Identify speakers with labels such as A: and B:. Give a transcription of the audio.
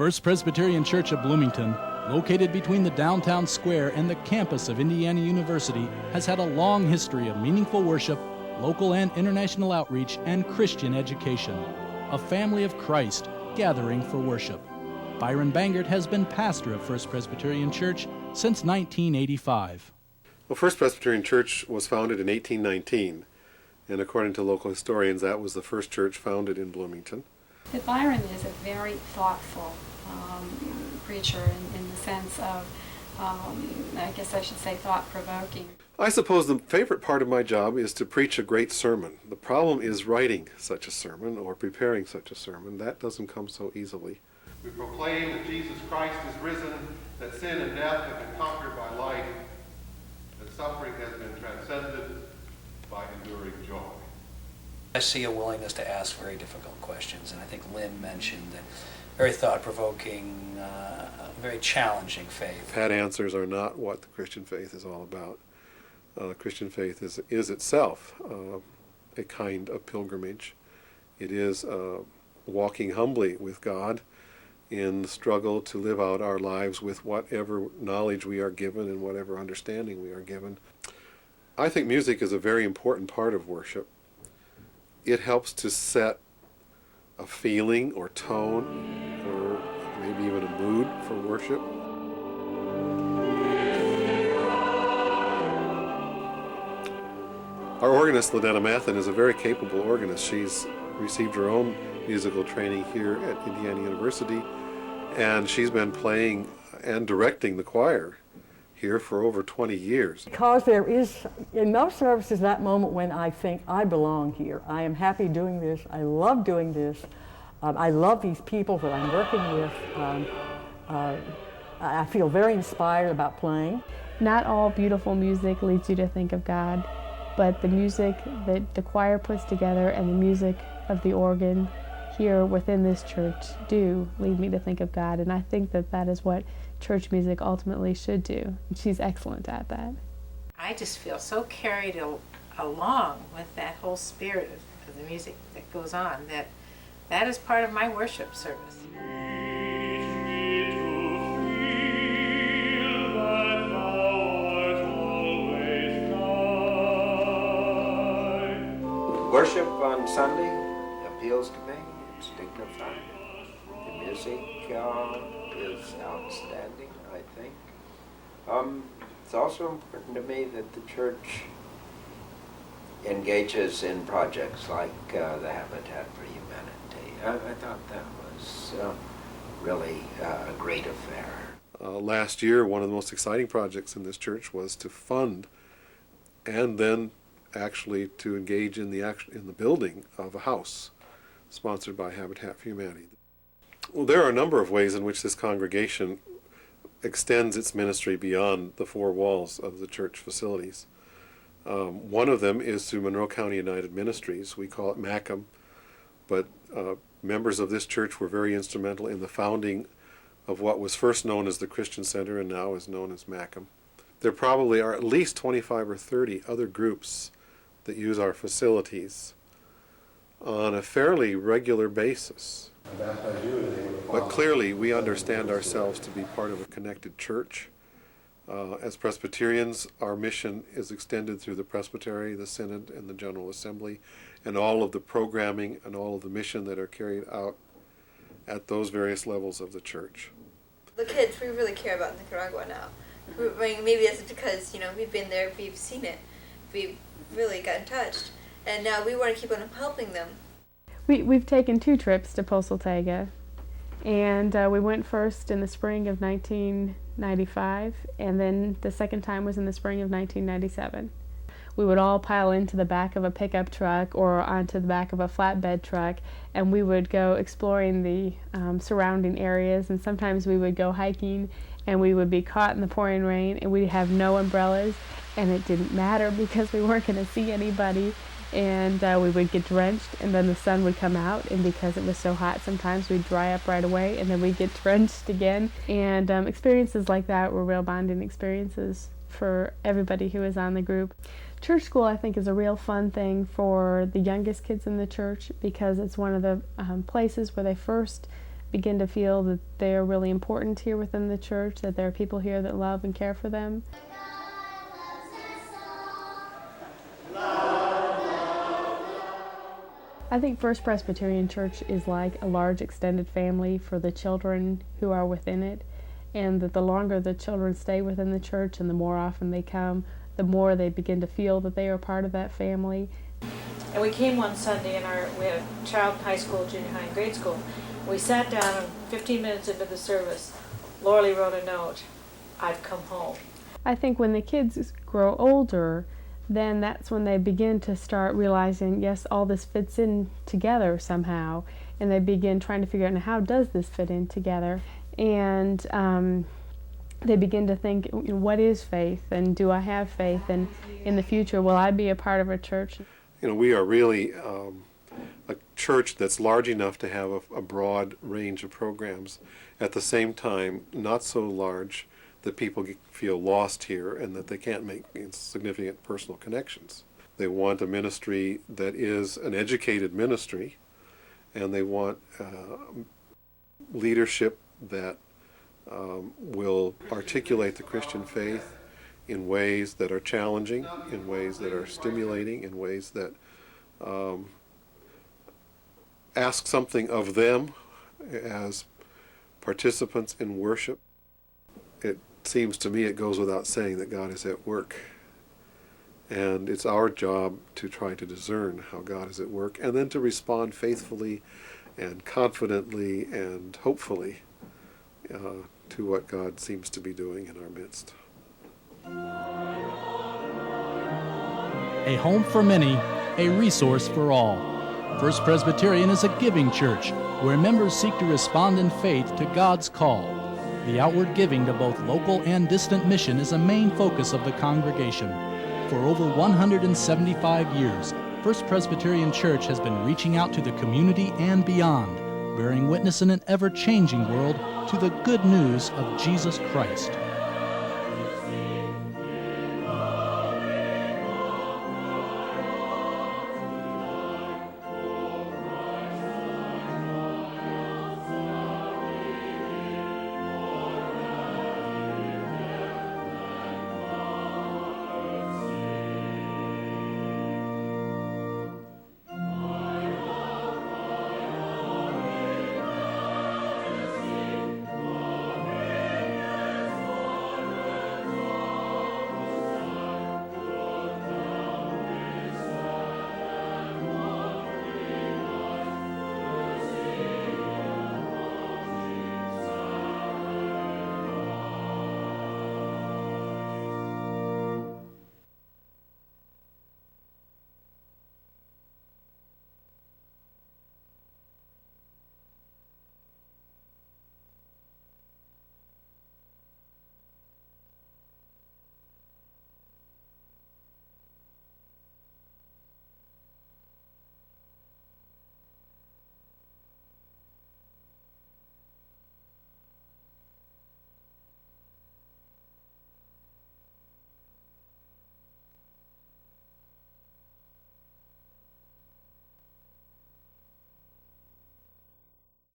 A: First Presbyterian Church of Bloomington, located between the downtown square and the campus of Indiana University, has had a long history of meaningful worship, local and international outreach, and Christian education. A family of Christ gathering for worship. Byron Bangert has been pastor of First Presbyterian Church since 1985.
B: Well, First Presbyterian Church was founded in 1819, and according to local historians, that was the first church founded in Bloomington.
C: But Byron is a very thoughtful preacher in the sense of, I guess I should say, thought-provoking.
B: I suppose the favorite part of my job is to preach a great sermon. The problem is writing such a sermon or preparing such a sermon. That doesn't come so easily.
D: We proclaim that Jesus Christ is risen, that sin and death have been conquered by life, that suffering has been transcended by enduring joy.
E: I see a willingness to ask very difficult questions, and I think Lynn mentioned that very thought-provoking, very challenging faith.
B: Pat answers are not what the Christian faith is all about. Christian faith is itself a kind of pilgrimage. It is walking humbly with God in the struggle to live out our lives with whatever knowledge we are given and whatever understanding we are given. I think music is a very important part of worship. It helps to set a feeling or tone or maybe even a mood for worship. Our organist, Ladetta Mathin, is a very capable organist. She's received her own musical training here at Indiana University, and she's been playing and directing the choir here for over 20 years.
F: Because there is, in most services, that moment when I think, I belong here. I am happy doing this. I love doing this. I love these people that I'm working with. I feel very inspired about playing.
G: Not all beautiful music leads you to think of God, but the music that the choir puts together and the music of the organ here within this church do lead me to think of God, and I think that that is what church music ultimately should do. She's excellent at that.
H: I just feel so carried along with that whole spirit of the music that goes on, that is part of my worship service.
I: Worship on Sunday appeals to me. It's dignified. The music is outstanding, I think. It's also important to me that the church engages in projects like the Habitat for Humanity. I thought that was really a great affair.
B: Last year, one of the most exciting projects in this church was to fund and then actually to engage in the building of a house sponsored by Habitat for Humanity. Well, there are a number of ways in which this congregation extends its ministry beyond the four walls of the church facilities. One of them is through Monroe County United Ministries. We call it MACM, but members of this church were very instrumental in the founding of what was first known as the Christian Center and now is known as MACM. There probably are at least 25 or 30 other groups that use our facilities on a fairly regular basis. But clearly we understand ourselves to be part of a connected church. As Presbyterians, our mission is extended through the Presbytery, the Synod, and the General Assembly, and all of the programming and all of the mission that are carried out at those various levels of the church.
J: The kids, we really care about Nicaragua now. Maybe that's because, we've been there, we've seen it, we've really gotten touched, and now we want to keep on helping them.
G: We've taken 2 trips to Posoltega, and we went first in the spring of 1995, and then the second time was in the spring of 1997. We would all pile into the back of a pickup truck or onto the back of a flatbed truck, and we would go exploring the surrounding areas, and sometimes we would go hiking, and we would be caught in the pouring rain, and we'd have no umbrellas, and it didn't matter because we weren't going to see anybody, and we would get drenched, and then the sun would come out, and because it was so hot, sometimes we'd dry up right away, and then we'd get drenched again, and experiences like that were real bonding experiences for everybody who was on the group. Church school, I think, is a real fun thing for the youngest kids in the church because it's one of the places where they first begin to feel that they're really important here within the church, that there are people here that love and care for them. I think First Presbyterian Church is like a large extended family for the children who are within it, and that the longer the children stay within the church and the more often they come, the more they begin to feel that they are part of that family.
K: And we came one Sunday, and we had a child in high school, junior high, and grade school. We sat down, and 15 minutes into the service, Lorley wrote a note, "I've come home."
G: I think when the kids grow older, then that's when they begin to start realizing, yes, all this fits in together somehow, and they begin trying to figure out, how does this fit in together? And they begin to think, what is faith, and do I have faith, and in the future, will I be a part of a church?
B: We are really a church that's large enough to have a broad range of programs, at the same time not so large that people feel lost here and that they can't make significant personal connections. They want a ministry that is an educated ministry, and they want leadership that will articulate the Christian faith in ways that are challenging, in ways that are stimulating, in ways that ask something of them as participants in worship. It seems to me it goes without saying that God is at work. And it's our job to try to discern how God is at work, and then to respond faithfully and confidently and hopefully to what God seems to be doing in our midst.
A: A home for many, a resource for all. First Presbyterian is a giving church where members seek to respond in faith to God's call. The outward giving to both local and distant mission is a main focus of the congregation. For over 175 years, First Presbyterian Church has been reaching out to the community and beyond, bearing witness in an ever-changing world to the good news of Jesus Christ.